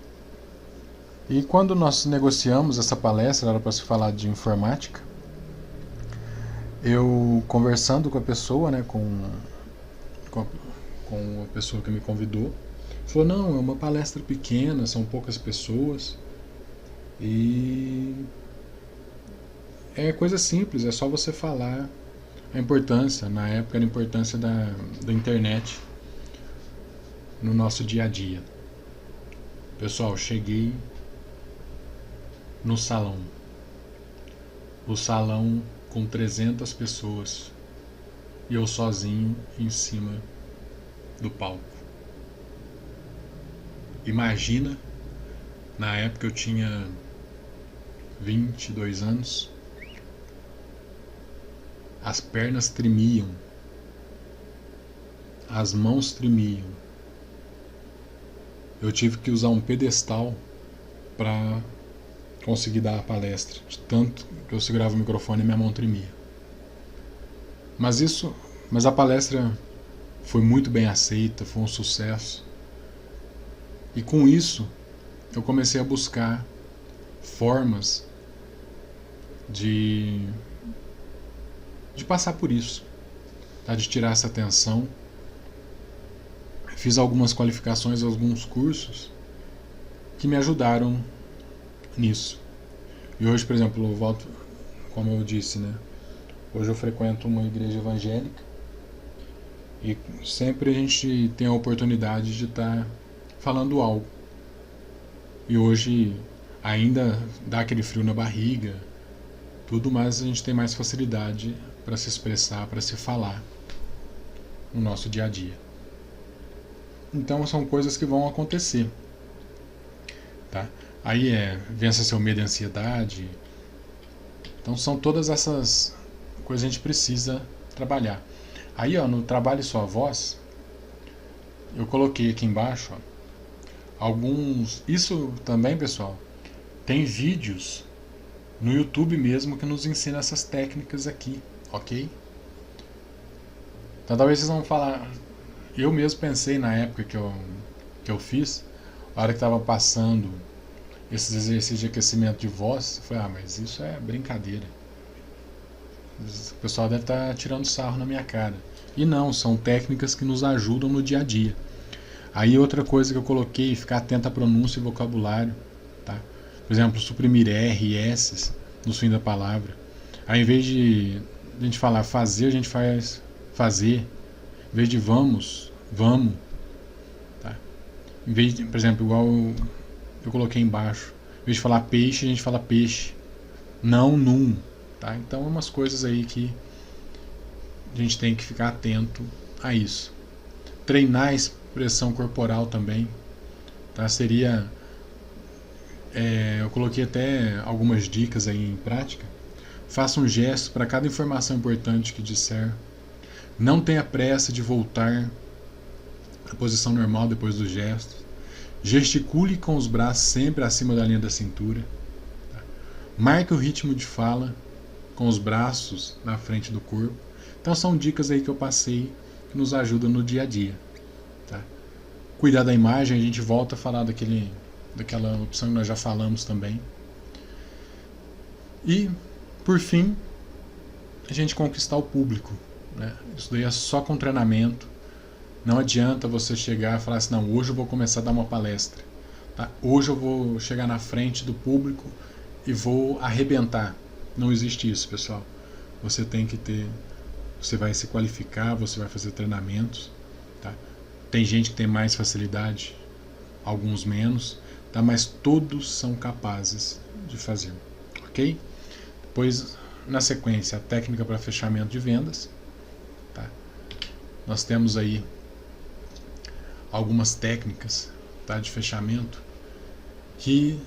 A: E quando nós negociamos essa palestra, era para se falar de informática, eu conversando com a pessoa, né, com a pessoa que me convidou, falou, não, é uma palestra pequena, são poucas pessoas e é coisa simples, é só você falar a importância, na época era a importância da internet no nosso dia a dia. Pessoal, cheguei no salão. O salão com 300 pessoas e eu sozinho em cima do palco. Imagina, na época eu tinha 22 anos, as pernas tremiam, as mãos tremiam. Eu tive que usar um pedestal para conseguir dar a palestra, de tanto que eu segurava o microfone e minha mão tremia. Mas a palestra foi muito bem aceita, foi um sucesso. E com isso, eu comecei a buscar formas de passar por isso, tá? De tirar essa tensão. Fiz algumas qualificações, alguns cursos que me ajudaram nisso. E hoje, por exemplo, eu volto, como eu disse, né? Hoje eu frequento uma igreja evangélica e sempre a gente tem a oportunidade de estar falando algo. E hoje ainda dá aquele frio na barriga, tudo, mas a gente tem mais facilidade para se expressar, para se falar no nosso dia a dia. Então são coisas que vão acontecer, tá? Aí vença seu medo e ansiedade. Então são todas essas coisa a gente precisa trabalhar. Aí, ó, no Trabalhe Sua Voz, eu coloquei aqui embaixo, ó, alguns... Isso também, pessoal, tem vídeos no YouTube mesmo que nos ensina essas técnicas aqui, ok? Então talvez vocês vão falar... Eu mesmo pensei na época que eu fiz, a hora que estava passando esses exercícios de aquecimento de voz, eu falei, mas isso é brincadeira. O pessoal deve estar tirando sarro na minha cara. E não, são técnicas que nos ajudam no dia a dia. Aí outra coisa que eu coloquei, ficar atento à pronúncia e vocabulário, tá? Por exemplo, suprimir R e S no fim da palavra. Aí, em vez de a gente falar fazer, a gente faz fazer. Em vez de vamos, vamos. Tá? Em vez de, por exemplo, igual eu coloquei embaixo. Em vez de falar peixe, a gente fala peixe. Não, num. Tá? Então, umas coisas aí que a gente tem que ficar atento a isso. Treinar a expressão corporal também. Tá? Seria... eu coloquei até algumas dicas aí em prática. Faça um gesto para cada informação importante que disser. Não tenha pressa de voltar à posição normal depois do gesto. Gesticule com os braços sempre acima da linha da cintura. Tá? Marque o ritmo de fala com os braços na frente do corpo. Então são dicas aí que eu passei que nos ajudam no dia a dia. Tá? Cuidar da imagem, a gente volta a falar daquela opção que nós já falamos também. E, por fim, a gente conquistar o público. Né? Isso daí é só com treinamento. Não adianta você chegar e falar assim, não, hoje eu vou começar a dar uma palestra. Tá? Hoje eu vou chegar na frente do público e vou arrebentar. Não existe isso, pessoal. Você tem que ter... Você vai se qualificar, você vai fazer treinamentos. Tá? Tem gente que tem mais facilidade, alguns menos, tá? Mas todos são capazes de fazer. Ok? Depois, na sequência, a técnica para fechamento de vendas. Tá? Nós temos aí algumas técnicas, tá, de fechamento que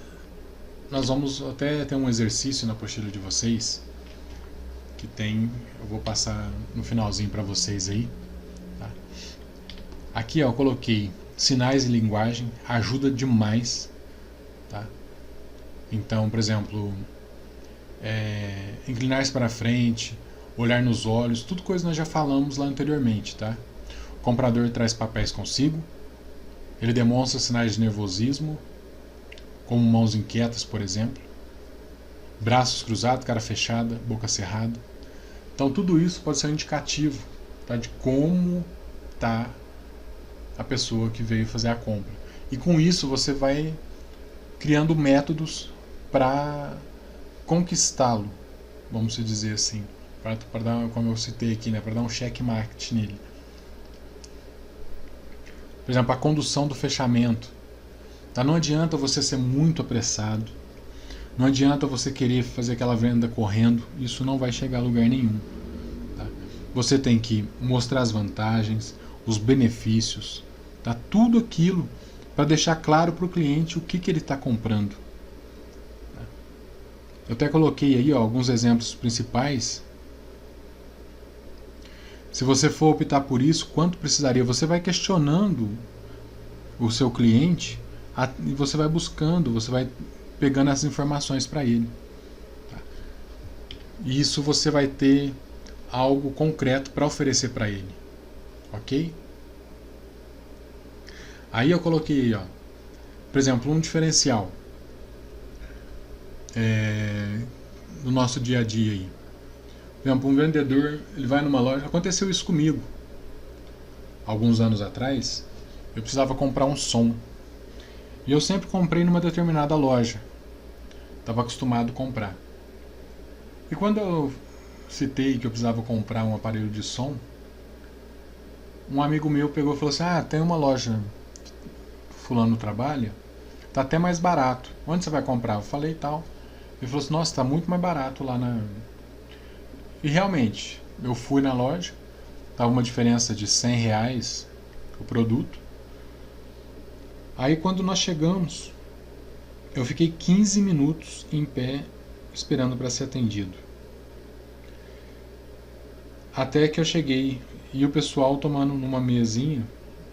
A: nós vamos até ter um exercício na apostila de vocês que tem, eu vou passar no finalzinho para vocês aí. Tá? Aqui, ó, eu coloquei sinais e linguagem, ajuda demais. Tá? Então, por exemplo, inclinar-se para frente, olhar nos olhos, tudo coisa que nós já falamos lá anteriormente, tá? O comprador traz papéis consigo, ele demonstra sinais de nervosismo, como mãos inquietas, por exemplo, braços cruzados, cara fechada, boca cerrada. Então tudo isso pode ser um indicativo, tá, de como está a pessoa que veio fazer a compra. E com isso você vai criando métodos para conquistá-lo, vamos dizer assim. Para dar, como eu citei aqui, né, para dar um checkmate nele. Por exemplo, a condução do fechamento. Tá? Não adianta você ser muito apressado. Não adianta você querer fazer aquela venda correndo. Isso não vai chegar a lugar nenhum. Tá? Você tem que mostrar as vantagens, os benefícios, tá? Tudo aquilo para deixar claro para o cliente o que ele está comprando. Tá? Eu até coloquei aí, ó, alguns exemplos principais. Se você for optar por isso, quanto precisaria? Você vai questionando o seu cliente e você vai buscando, você vai pegando essas informações para ele. Tá? E isso você vai ter algo concreto para oferecer para ele. Ok? Aí eu coloquei, ó, por exemplo, um diferencial do nosso dia a dia aí. Por exemplo, um vendedor, ele vai numa loja, aconteceu isso comigo. Alguns anos atrás, eu precisava comprar um som. E eu sempre comprei numa determinada loja. Estava acostumado a comprar. E quando eu citei que eu precisava comprar um aparelho de som, um amigo meu pegou e falou assim, tem uma loja fulano trabalha, tá até mais barato. Onde você vai comprar? Eu falei tal. Ele falou assim, nossa, tá muito mais barato lá na... E realmente, eu fui na loja, estava uma diferença de R$100 o produto. Aí quando nós chegamos, eu fiquei 15 minutos em pé esperando para ser atendido. Até que eu cheguei e o pessoal tomando numa mesinha,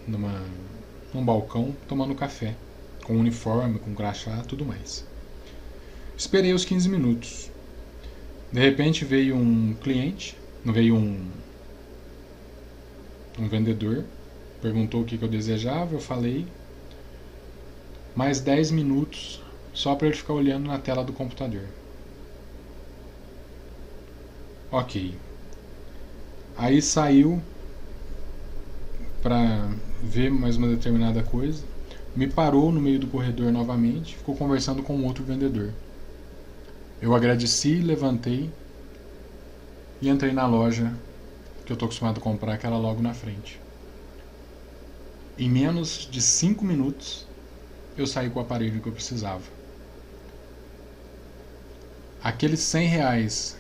A: num balcão, tomando café, com uniforme, com crachá, tudo mais. Esperei os 15 minutos. De repente veio um cliente, veio um vendedor, perguntou o que eu desejava, eu falei. Mais 10 minutos só para ele ficar olhando na tela do computador. Ok. Aí saiu para ver mais uma determinada coisa, me parou no meio do corredor novamente, ficou conversando com outro vendedor. Eu agradeci, levantei e entrei na loja que eu estou acostumado a comprar, que era logo na frente. Em menos de 5 minutos eu saí com o aparelho que eu precisava. Aqueles R$100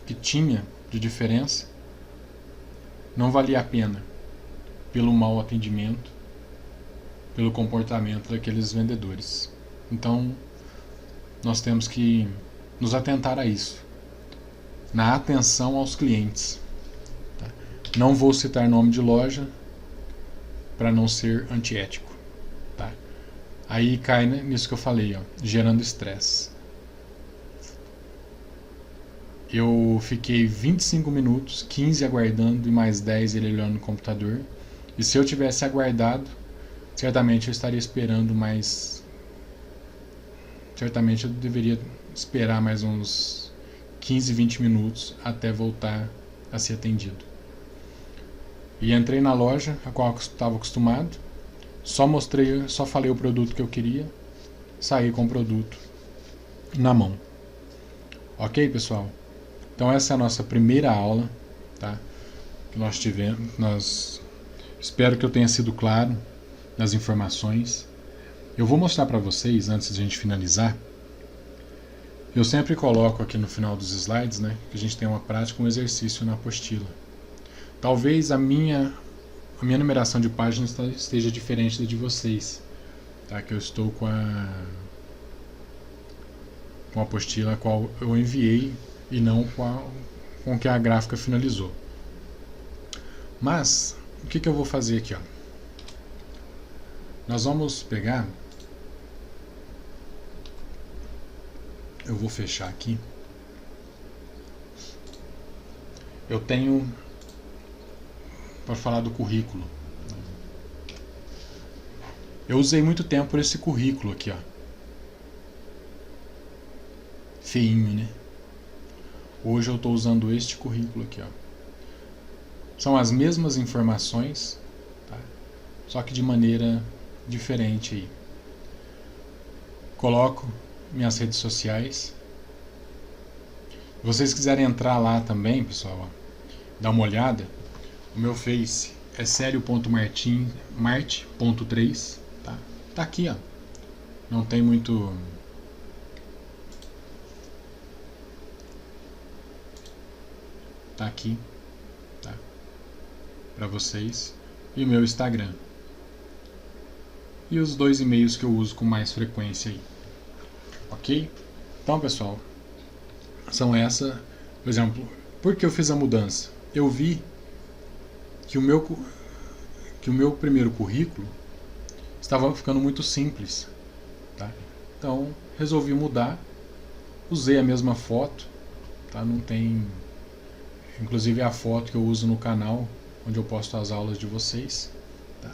A: que tinha de diferença não valia a pena pelo mau atendimento, pelo comportamento daqueles vendedores. Então nós temos que nos atentar a isso, na atenção aos clientes. Não vou citar nome de loja para não ser antiético. Tá? Aí cai nisso que eu falei, ó, gerando estresse. Eu fiquei 25 minutos, 15 aguardando e mais 10 ele olhando no computador. E se eu tivesse aguardado, certamente eu estaria esperando mais. Certamente eu deveria esperar mais uns 15, 20 minutos até voltar a ser atendido. E entrei na loja a qual eu estava acostumado, só falei o produto que eu queria, saí com o produto na mão. Ok, pessoal? Então essa é a nossa primeira aula, tá? Que nós tivemos. Espero que eu tenha sido claro nas informações. Eu vou mostrar para vocês, antes de a gente finalizar, eu sempre coloco aqui no final dos slides, né, que a gente tem uma prática, um exercício na apostila. Talvez a minha numeração de páginas esteja diferente da de vocês, tá? Que eu estou com a apostila a qual eu enviei e não com que a gráfica finalizou. Mas o que eu vou fazer aqui, ó? Nós vamos pegar, eu vou fechar aqui. Eu tenho para falar do currículo. Eu usei muito tempo por esse currículo aqui, ó. Feinho, né? Hoje eu estou usando este currículo aqui, ó. São as mesmas informações, tá? Só que de maneira diferente aí. Coloco minhas redes sociais. Se vocês quiserem entrar lá também, pessoal, ó, dá uma olhada. O meu Face é sério.marte.3, tá? Tá aqui, ó. Não tem muito. Tá aqui, tá? Para vocês. E o meu Instagram. E os 2 e-mails que eu uso com mais frequência aí. Ok? Então, pessoal, são essa. Por exemplo, por que eu fiz a mudança? Eu vi que o meu primeiro currículo estava ficando muito simples, tá? Então resolvi mudar, usei a mesma foto, tá? Não tem, inclusive a foto que eu uso no canal onde eu posto as aulas de vocês, tá?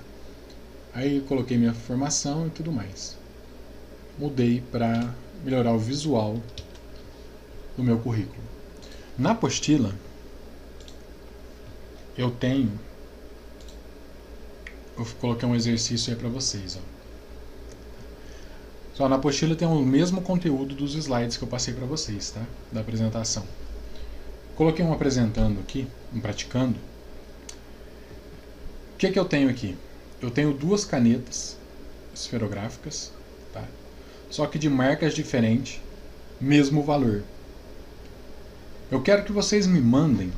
A: Aí coloquei minha formação e tudo mais, mudei para melhorar o visual do meu currículo. Na apostila eu coloquei um exercício aí para vocês, ó. Só na apostila tem o mesmo conteúdo dos slides que eu passei para vocês, tá? Da apresentação. Coloquei um apresentando aqui, um praticando. O que eu tenho aqui? Eu tenho 2 canetas esferográficas, tá? Só que de marcas diferentes, mesmo valor. Eu quero que vocês me mandem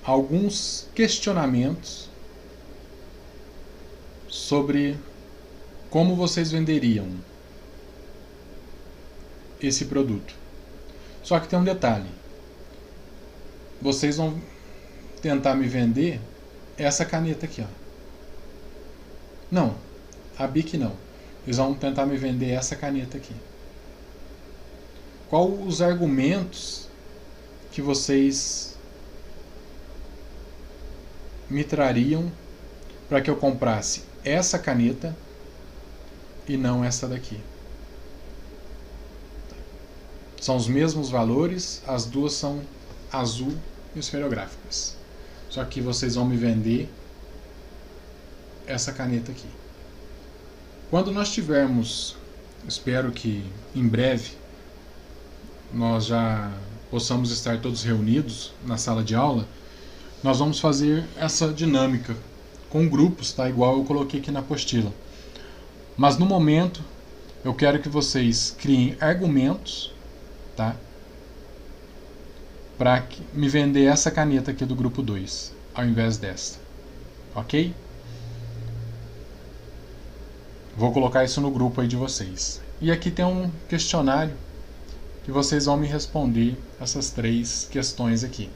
A: alguns questionamentos sobre como vocês venderiam esse produto. Só que tem um detalhe. vocês vão tentar me vender essa caneta aqui, ó. Não, a Bic não. Eles vão tentar me vender essa caneta aqui. Qual os argumentos que vocês me trariam para que eu comprasse essa caneta e não essa daqui? São os mesmos valores, as duas são azul e esferográficas. Só que vocês vão me vender essa caneta aqui. Quando nós tivermos, espero que em breve, nós já possamos estar todos reunidos na sala de aula, nós vamos fazer essa dinâmica com grupos, tá? Igual eu coloquei aqui na apostila. Mas no momento, eu quero que vocês criem argumentos, tá? Para me vender essa caneta aqui do grupo 2, ao invés desta. Ok? Vou colocar isso no grupo aí de vocês. E aqui tem um questionário que vocês vão me responder essas 3 questões aqui.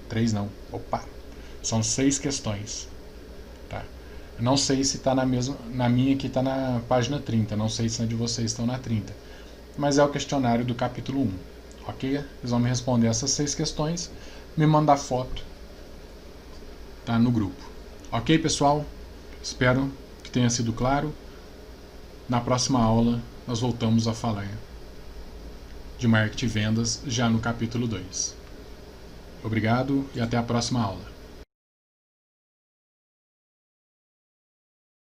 A: 3 não, opa, são 6 questões. Tá? Eu não sei se está na mesma, na minha aqui está na página 30, não sei se na de vocês estão na 30. Mas é o questionário do capítulo 1. Ok? Eles vão me responder essas 6 questões, me mandar foto, tá, no grupo. Ok, pessoal? Espero que tenha sido claro. Na próxima aula, nós voltamos a falar de marketing e vendas já no capítulo 2. Obrigado e até a próxima aula.